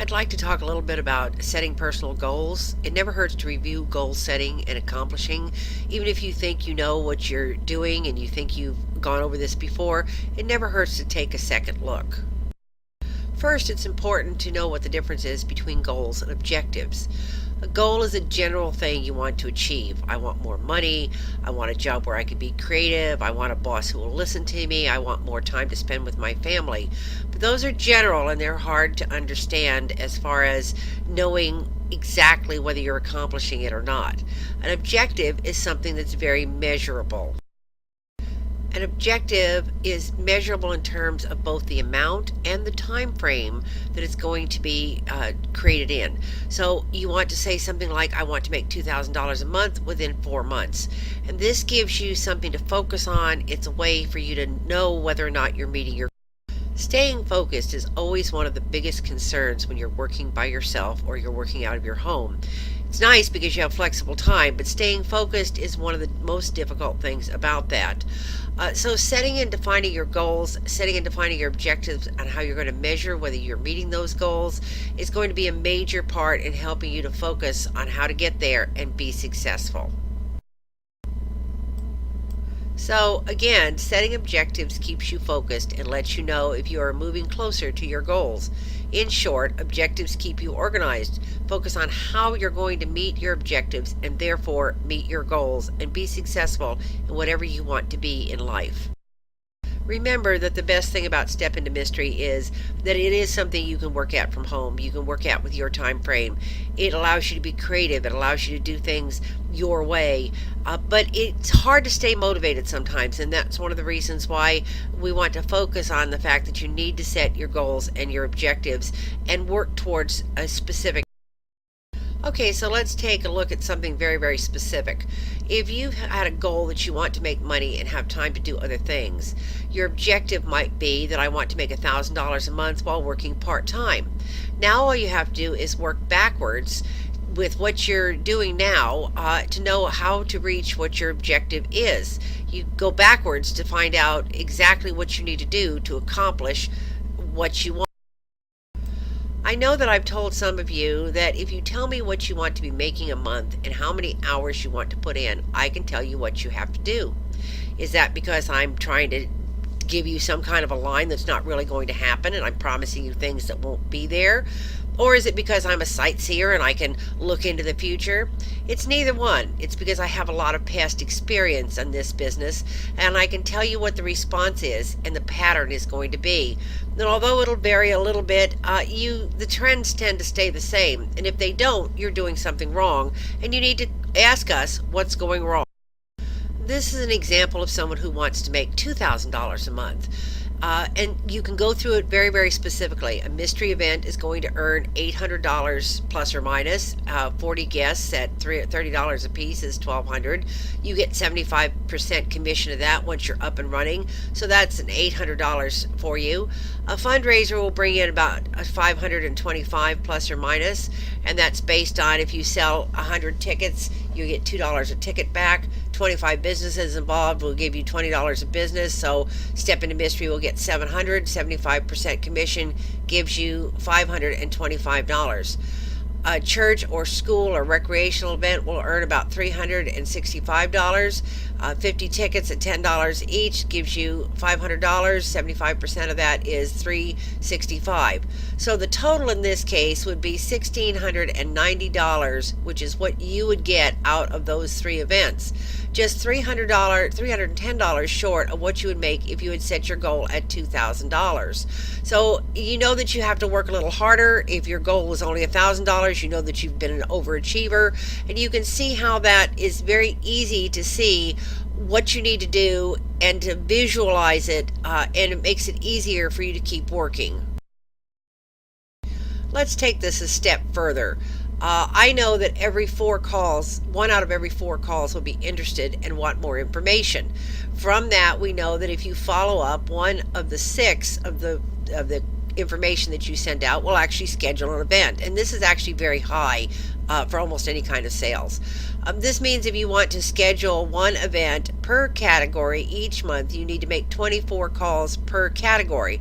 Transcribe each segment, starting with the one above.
I'd like to talk a little bit about setting personal goals. It never hurts to review goal setting and accomplishing. Even if you think you know what you're doing and you think you've gone over this before, it never hurts to take a second look. First, it's important to know what the difference is between goals and objectives. A goal is a general thing you want to achieve. I want more money. I want a job where I can be creative. I want a boss who will listen to me. I want more time to spend with my family. But those are general and they're hard to understand as far as knowing exactly whether you're accomplishing it or not. An objective is something that's very measurable. An objective is measurable in terms of both the amount and the time frame that it's going to be created in. So you want to say something like, I want to make $2,000 a month within 4 months. And this gives you something to focus on. It's a way for you to know whether or not you're meeting your goals. Staying focused is always one of the biggest concerns when you're working by yourself or you're working out of your home. It's nice because you have flexible time, but staying focused is one of the most difficult things about that. So setting and defining your goals, setting and defining your objectives and how you're going to measure whether you're meeting those goals is going to be a major part in helping you to focus on how to get there and be successful. So again, setting objectives keeps you focused and lets you know if you are moving closer to your goals. In short, objectives keep you organized. Focus on how you're going to meet your objectives and therefore meet your goals and be successful in whatever you want to be in life. Remember that the best thing about Step Into Mystery is that it is something you can work at from home. You can work at with your time frame. It allows you to be creative. It allows you to do things your way. But it's hard to stay motivated sometimes, and that's one of the reasons why we want to focus on the fact that you need to set your goals and your objectives and work towards a specific. Okay, so let's take a look at something very, very specific. If you've had a goal that you want to make money and have time to do other things, your objective might be that I want to make $1,000 a month while working part-time. Now all you have to do is work backwards with what you're doing now to know how to reach what your objective is. You go backwards to find out exactly what you need to do to accomplish what you want. I know that I've told some of you that if you tell me what you want to be making a month and how many hours you want to put in, I can tell you what you have to do. Is that because I'm trying to give you some kind of a line that's not really going to happen and I'm promising you things that won't be there? Or is it because I'm a sightseer and I can look into the future? It's neither one. It's because I have a lot of past experience in this business and I can tell you what the response is and the pattern is going to be. And although it'll vary a little bit, the trends tend to stay the same. And if they don't, you're doing something wrong and you need to ask us what's going wrong. This is an example of someone who wants to make $2,000 a month. And you can go through it very, very specifically. A mystery event is going to earn $800 plus or minus. 40 guests at $30 a piece is $1,200. You get 75% commission of that once you're up and running. So that's an $800 for you. A fundraiser will bring in about $525 plus or minus, and that's based on if you sell 100 tickets, you get $2 a ticket back. 25 businesses involved will give you $20 a business. So Step Into Mystery will get 75% commission gives you $525. A church or school or recreational event will earn about $365. 50 tickets at $10 each gives you $500. 75% of that is $365. So the total in this case would be $1,690, which is what you would get out of those three events. Just $310 short of what you would make if you had set your goal at $2,000. So you know that you have to work a little harder. If your goal was only $1,000, you know that you've been an overachiever, and you can see how that is very easy to see what you need to do and to visualize it, and it makes it easier for you to keep working. Let's take this a step further. I know that one out of every four calls will be interested and want more information. From that, we know that if you follow up, one of the six of the information that you send out will actually schedule an event, and this is actually very high for almost any kind of sales. This means if you want to schedule one event per category each month, you need to make 24 calls per category.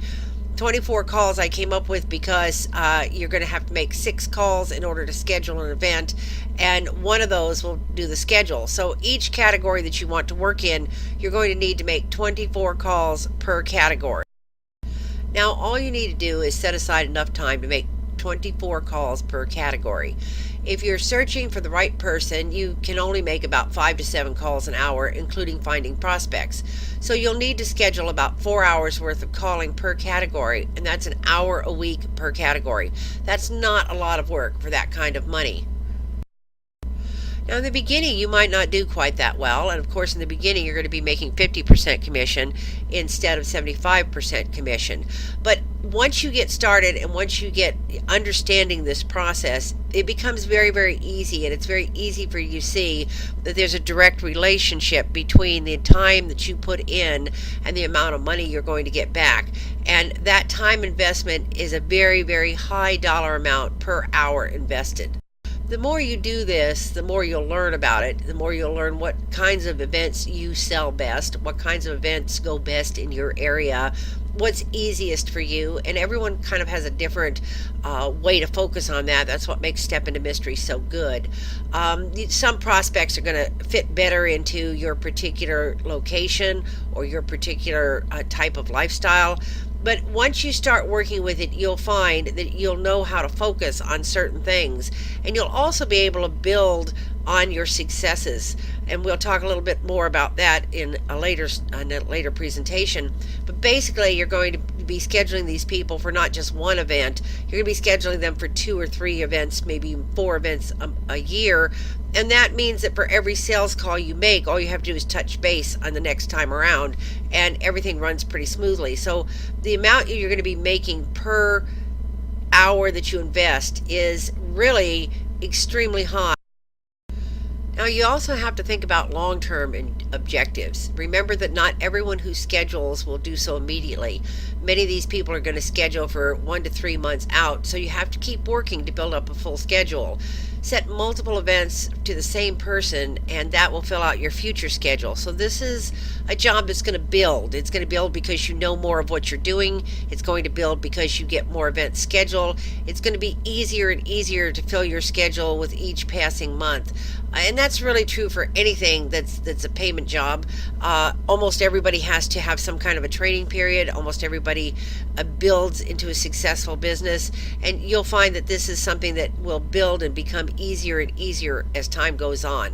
24 calls I came up with because you're going to have to make 6 calls in order to schedule an event, and one of those will do the schedule. So each category that you want to work in, you're going to need to make 24 calls per category. Now all you need to do is set aside enough time to make 24 calls per category. If you're searching for the right person, you can only make about 5 to 7 calls an hour, including finding prospects. So you'll need to schedule about 4 hours worth of calling per category, and that's an hour a week per category. That's not a lot of work for that kind of money. Now in the beginning you might not do quite that well, and of course in the beginning you're going to be making 50% commission instead of 75% commission. But once you get started and once you get understanding this process, it becomes very, very easy, and it's very easy for you to see that there's a direct relationship between the time that you put in and the amount of money you're going to get back. And that time investment is a very, very high dollar amount per hour invested. The more you do this, the more you'll learn about it, the more you'll learn what kinds of events you sell best, what kinds of events go best in your area, what's easiest for you, and everyone kind of has a different way to focus on that. That's what makes Step Into Mystery so good. Some prospects are going to fit better into your particular location or your particular type of lifestyle. But once you start working with it, you'll find that you'll know how to focus on certain things, and you'll also be able to build on your successes. And we'll talk a little bit more about that in a later presentation. But basically, you're going to be scheduling these people for not just one event. You're going to be scheduling them for 2 or 3 events, maybe 4 events a year. And that means that for every sales call you make, all you have to do is touch base on the next time around, and everything runs pretty smoothly. So the amount you're going to be making per hour that you invest is really extremely high. Now you also have to think about long-term objectives. Remember that not everyone who schedules will do so immediately. Many of these people are going to schedule for 1 to 3 months out, so you have to keep working to build up a full schedule. Set multiple events to the same person, and that will fill out your future schedule. So this is a job that's going to build. It's going to build because you know more of what you're doing. It's going to build because you get more events scheduled. It's going to be easier and easier to fill your schedule with each passing month. And that's really true for anything that's a payment job. Almost everybody has to have some kind of a training period. Almost everybody builds into a successful business, and you'll find that this is something that will build and become easier and easier as time goes on.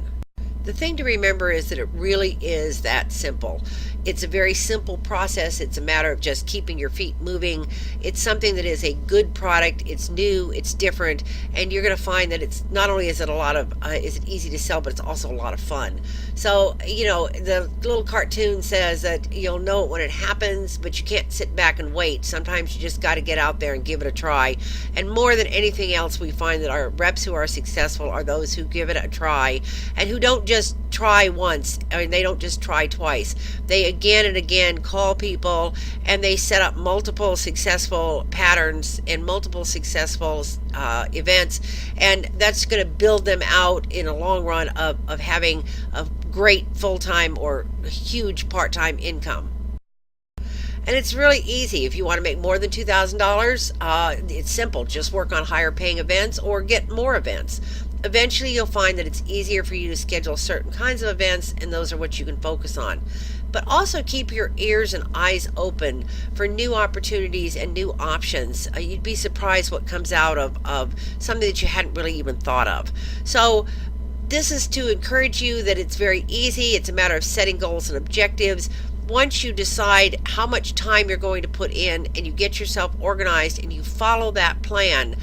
The thing to remember is that it really is that simple. It's a very simple process. It's a matter of just keeping your feet moving. It's something that is a good product. It's new, it's different, and you're going to find that it's not only is it easy to sell, but it's also a lot of fun. So, the little cartoon says that you'll know it when it happens, but you can't sit back and wait. Sometimes you just got to get out there and give it a try. And more than anything else, we find that our reps who are successful are those who give it a try and who don't just try once. They don't just try twice. They again and again call people, and they set up multiple successful patterns and multiple successful events, and that's going to build them out in a long run of having a great full-time or huge part-time income. And it's really easy. If you want to make more than $2,000, it's simple. Just work on higher paying events or get more events. Eventually you'll find that it's easier for you to schedule certain kinds of events, and those are what you can focus on. But also keep your ears and eyes open for new opportunities and new options. You'd be surprised what comes out of something that you hadn't really even thought of. So this is to encourage you that it's very easy. It's a matter of setting goals and objectives. Once you decide how much time you're going to put in and you get yourself organized and you follow that plan,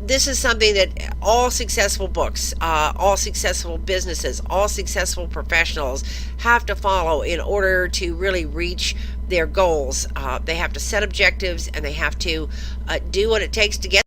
this is something that all successful books, all successful businesses, all successful professionals have to follow in order to really reach their goals. They have to set objectives, and they have to do what it takes to get